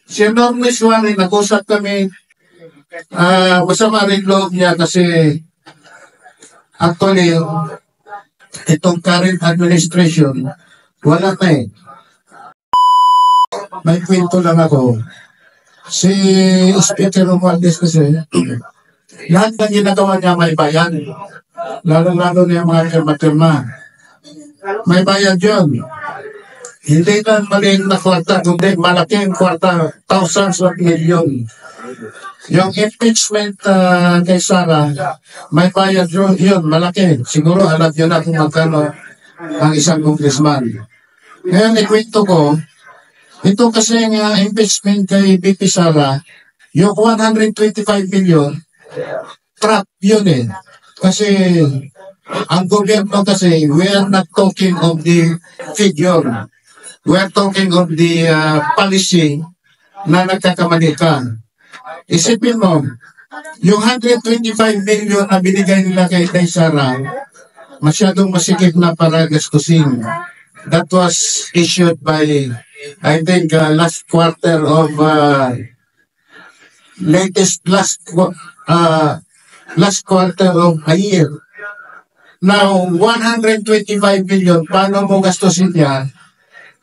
Si Enorme Suarez, nag-usap kami, masama rin loob niya kasi actually, itong current administration, wala na eh. May kwento lang ako. Si Speaker Romualdez kasi, lahat ng ginagawa niya may bayan. Lalo-lalo na yung mga firma-firma. May bayad yun. Hindi na maliit na kwarta, kundi malaking kwarta, thousands of million. Yung impeachment kay Sara, may bayad yun, malaki. Siguro alam nyo na kung magkano ang isang congressman. Ngayon, ikwento ko, ito kasi yung impeachment kay BP Sara, yung 125 million, trap yun eh. Kasi ang gobyerno kasi, we are not talking of the figure. We are talking of the policy na nagkakamali ka. Isipin mo, yung 125 million na binigay nila kay Sara, masyadong masikip na para gastusin. That was issued by, I think, last quarter of, last quarter of a year. Now, 125 million, paano mo gastusin yan?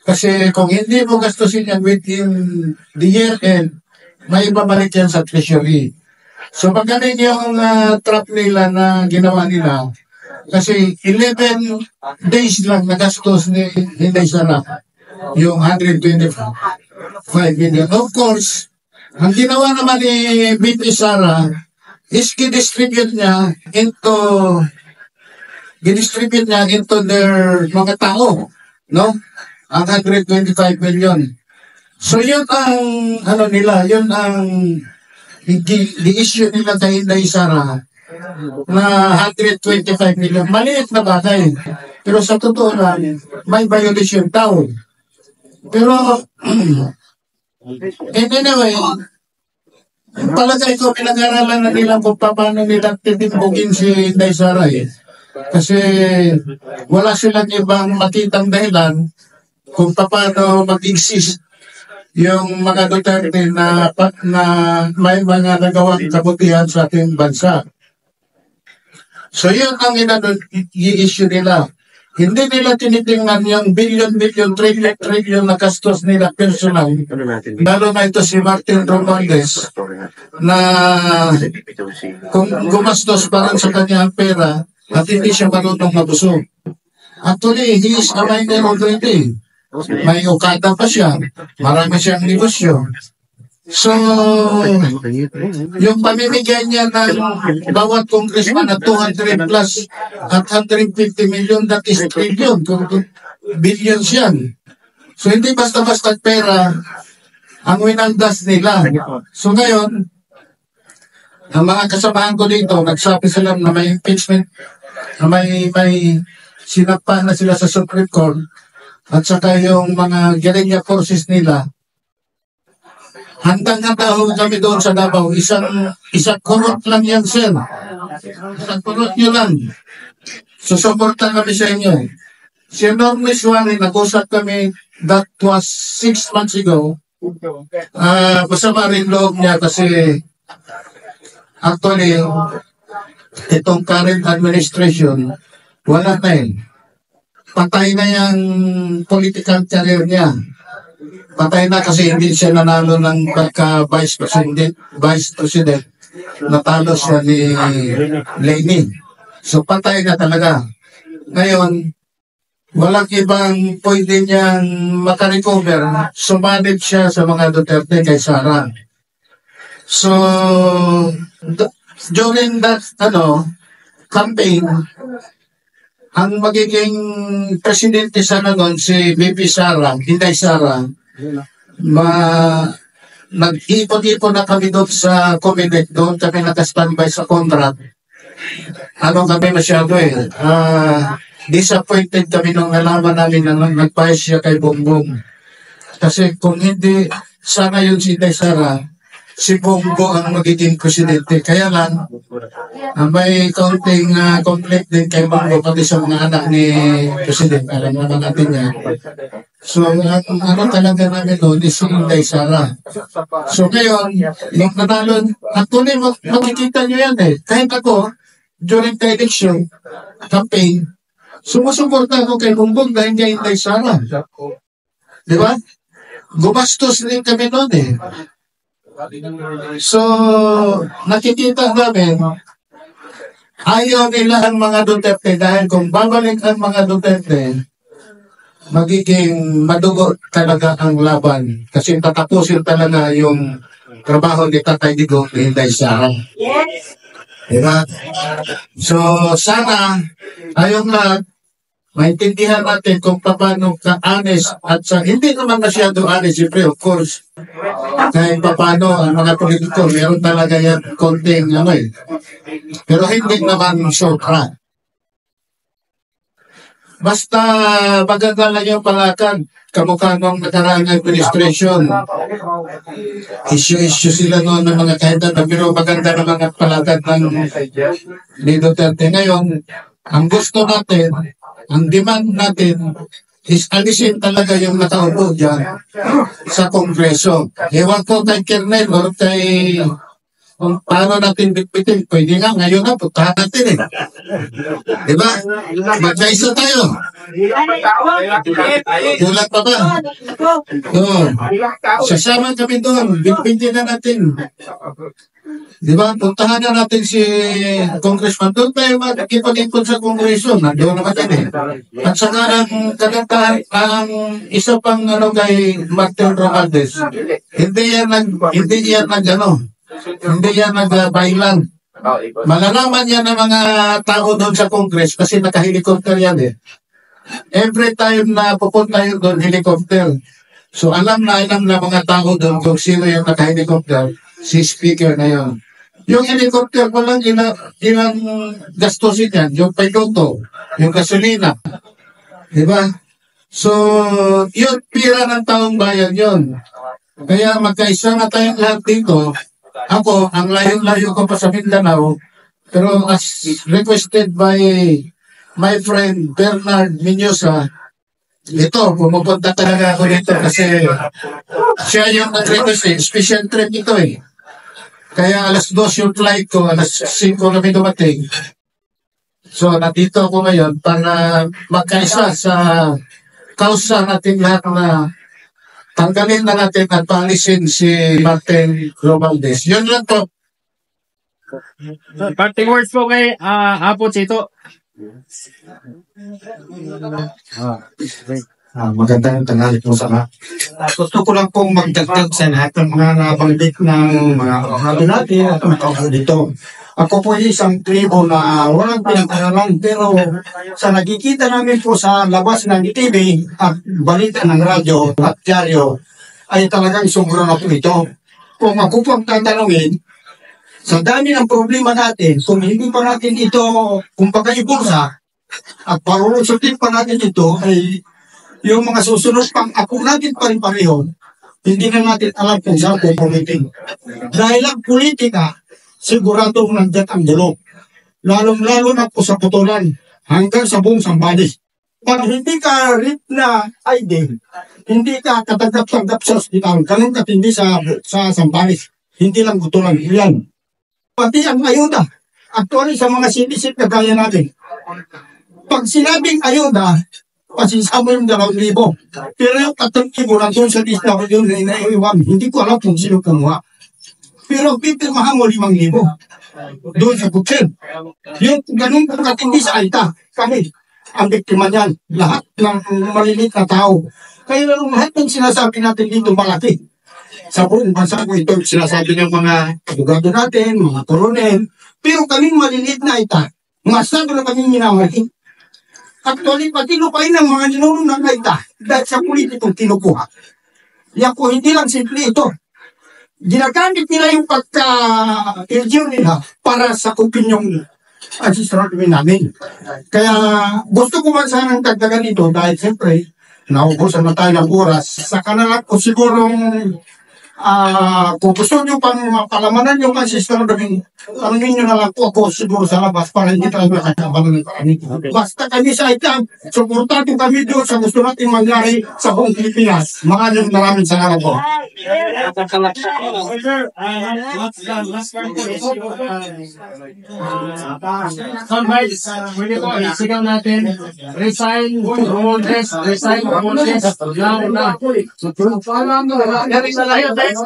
Kasi kung hindi mo gastusin yan within the year end, may babalik yan sa treasury. So pagkanin yung trap nila na ginawa nila, kasi 11 days lang nagastos ni Inday Sara, yung 125 million. Of course, ang ginawa naman ni BP Sara is gidistribute niya into their mga tao, no? Ang 125 million. So yun ang yun ang i-issue nila kay Inday Sara na 125 million. Maliit na bagay. Pero sa totoo lang, may violation tao. Pero anyway, palagay ko pinag-aralan na nila kung paano nila titimbugin si Inday Sara eh. Kasi wala silang ibang makitang dahilan kung paano mag-exist yung mga Duterte na may mga nagawang kabutihan sa ating bansa. So yun ang i-issue nila. Hindi nila tinitingnan yung billion, trillion na gastos nila personal. Lalo na ito si Martin Romualdez na kung gumastos pa rin sa kanyang pera at hindi siya marunong mabusog. Actually, he is a minor already. May ukada pa siya. Marami siyang negosyo. So, yung pamimigay niya ng bawat congressman na 200 plus at 150 million, that is trillion. Billions yan. So, hindi basta-basta pera ang winaldas nila. So, ngayon, ang mga kasamahan ko dito, nagsabi sila na may impeachment, na may sinapa na sila sa Supreme Court, at saka yung mga guerrilla forces nila, handang-handa ho kami doon sa Davao. Isang kurot lang yan, sir. Isang kurot nyo lang. Susuporta kami sa inyo. Si Enorme Suarez, nag-usap kami, that was 6 months ago. Masama rin loob niya kasi actually, itong current administration, wala na eh. Patay na yung political career niya. Patay na kasi hindi siya nanalo ng pagka-vice president. Natalo siya ni Lenin. So patay na talaga. Ngayon, walang ibang pwede niyang makarecover. Sumanib siya sa mga Duterte kay Sara. So, during that campaign, ang magiging presidente sana noon si BP Sara, Inday Sara, nag-ipon-ipon na kami doon sa Comelec, doon kami nakastandby sa contract. Kami masyado eh. Disappointed kami nung nalaman namin na nagpahis siya kay Bongbong. Kasi kung hindi sana yun si Inday Sara, si Bongo ang magiging presidente. Kaya lang, may kaunting conflict din kay Bongo pati sa mga anak ni President. Alam naman natin yan. So, ano talaga namin doon is si Inday Sara. So, ngayon, yung nanalo, actually, makikita nyo yan eh. Kahit ako, during the election, campaign, sumusuporta ako kay Bumbong dahil niya Inday Sara. Di ba? Gumastos rin kami noon eh. So, nakikita namin, ayaw nila ang mga Duterte dahil kung babalik ang mga Duterte, magiging madugo talaga ang laban kasi tatapusin talaga yung trabaho ni Tatay Digong ni Inday Sara. Diba? So, sana tayong lahat maintindihan natin kung paano ka-honest at hindi naman masyado honest, siyempre, of course, kahit paano ang mga politiko, meron talaga yan konting pero hindi naman sobra. Basta maganda lang yung palakad, kamukha nung nakaraang administration. Issue sila noon ng mga kahit pero maganda naman ang palakad ng ni Duterte. Ngayon, ang gusto natin, ang demand natin, is alisin talaga yung nakaupo dyan sa Kongreso. Ewan ko kay Kernel o kay kung paano natin bitbitin, pwede nga, ngayon na, puntahan natin eh. Diba? Magkaisa tayo. Kulat pa ba? Oo. Sasama kami doon, bitbitin na natin. Diba? Puntahan na natin si Congressman. Doon tayo magkipag-ipon sa Kongreso. Nandiyo naman yan eh. At saka ang kagandahan, ang isa pang kay Martin Romualdez, hindi yan nagbailan. Malalaman yan ng mga tao doon sa Congress kasi naka-helicopter yan eh. Every time na pupunta yun doon, helicopter. So alam na mga tao doon kung sino yung naka-helicopter, si speaker na yun. Yung helicopter pa lang, ilang gastusin yan, yung piloto, yung gasolina. Diba? So, yun, pira ng taong bayan yun. Kaya magkaisa na tayong lahat dito. Ako, ang layo-layo ko pa sa Mindanao, pero as requested by my friend Bernard Minyosa, ito, pumupunta talaga ako dito kasi siya yung nag-request eh, special trip ito eh. Kaya alas 2 yung flight ko, alas 5 kami dumating. So, nandito ako ngayon para magkaisa sa kausa natin lahat na tanggalin na natin at paalisin si Martin Romualdez. Yun lang po. Parting words po kay Apo Chito. Magandang tanghali po sana. Gusto ko lang pong magdagdag sa lahat ng mga nabanggit ng mga kahapon natin at mga kahapon dito. Ako po ay isang tribo na walang pinag-aralan pero sa nakikita namin po sa labas ng TV at balita ng radyo at dyaryo ay talagang sobra na po ito. Kung ako po ang tatanungin, sa dami ng problema natin, kung hindi pa natin ito, kung pagkaibulsa at parulusutin pa natin ito ay yung mga susunod pang ako natin pa rin pareho, hindi na natin alam kung saan pupulitin. Dahil ang politika, siguradong nandiyan ang dulo. Lalong-lalo na po sa putulan hanggang sa buong sambales. Pag hindi ka rip na ID, hindi ka katanggap-tanggap sa ospital, ganun katindi sa sambales. Hindi lang putulan, yan. Pati ang ayuda, actually sa mga sinisip na gaya natin. Pag sinabing ayuda, pasisama yung 2,000. Pero yung 3,000 nandun sa lista ko yun na inaiwan. Hindi ko alam kung sino kumuha. Pero pipirmahan mo 5,000 doon sa bukid. Yung ganun po katindi sa alta. Kami, ang biktima niyan. Lahat ng maliliit na tao. Kaya lahat ng sinasabi natin dito malaki. Sa buong bansa ko ito, sinasabi ng mga abogado natin, mga koronel. Pero kaming maliliit na ita, masyado na kaming minamali. Actually, pati lupain ng mga ninunong ng kaita dahil sa politikong kinukuha. Yan po, hindi lang simple ito. Ginagamit nila yung pagka-LGU nila para sa opinyong asisradmin namin. Kaya gusto ko man sanang dagdagan ito dahil siyempre, naubusan na tayo ng oras. Sa kanila ko sigurong kung gusto nyo pang mapalamanan yung sister namin, tanongin nyo na lang po ako siguro sa labas para hindi tayo makakabalo ng kami. Basta kami sa itam, suportado kami doon sa gusto natin mangyari sa buong Pilipinas. Maraming salamat po. Sunrise, pwede po, isigaw natin. Resign, Romualdez, resign, Romualdez. Now na. Galing na layo, guys.